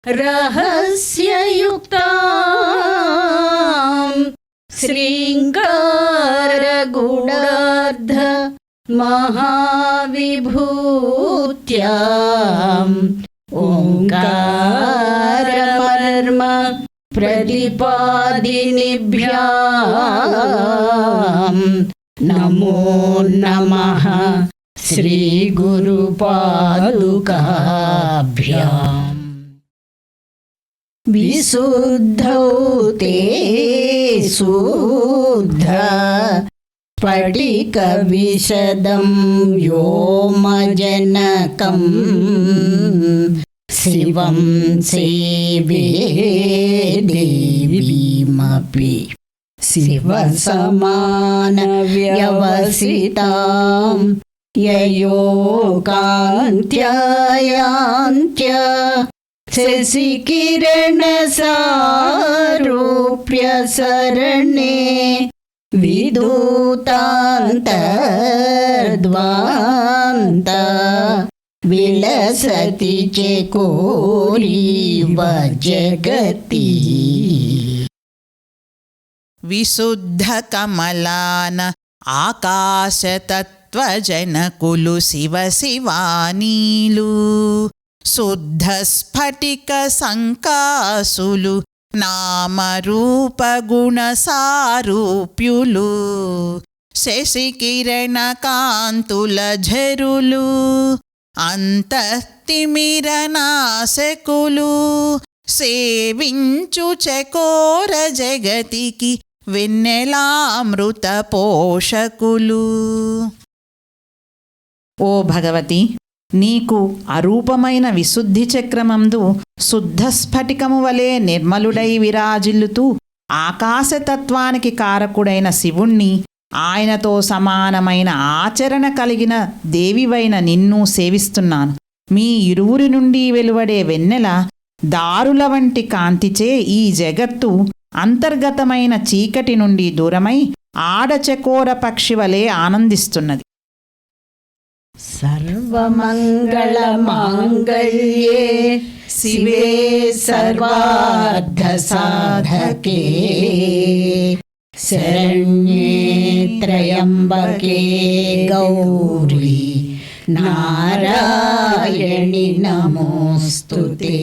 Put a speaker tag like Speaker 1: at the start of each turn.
Speaker 1: रहस्ययुक्तां श्रृङ्गारगूढार्ध महाविभूत्याम् ओङ्कारमर्म प्रतिपादिनिभ्याम् नमो नमः श्रीगुरुपादुकाभ्याम्। विशुद्धौ ते शुद्ध स्फटिकविशदं व्योमजनकं शिवं सेवे देवीमपि शिवसमानव्यवसितां ययोकान्त्यायान्त्य शशिकिरणसारूप्य शरणे विदूतान्तर्ध्वान्त विलसति चकोरीव जगति।
Speaker 2: विशुद्धकमलान आकाशतत्त्वजनकुलु शिव शिवानीलु शुद्धस्फटिकसङ्कासुलु नामरूपगुणसारूप्युलु शशिकिरणकान्तुलझरुलु अंतःतिमिरनाशकुलु సేవించు చకోర జగతికి వెన్నెలామృత పోషకులు. ఓ భగవతి, నీకు అరూపమైన విశుద్ధి చక్రమందు శుద్ధ స్ఫటికము వలె నిర్మలుడై విరాజిల్లుతూ ఆకాశతత్వానికి కారకుడైన శివుణ్ణి, ఆయనతో సమానమైన ఆచరణ కలిగిన దేవివైన నిన్ను సేవిస్తున్నాను. మీ ఇరువురి నుండి వెలువడే వెన్నెల దారుల వంటి కాంతిచే ఈ జగత్తు అంతర్గతమైన చీకటి నుండి దూరమై ఆడచకోర పక్షి వలె ఆనందిస్తున్నది.
Speaker 1: సర్వమంగళ మాంగళ్యే శివే సర్వార్థ సాధకే శరణ్యే త్రయంబకే గౌరీ నారాయణి నమోస్తుతే.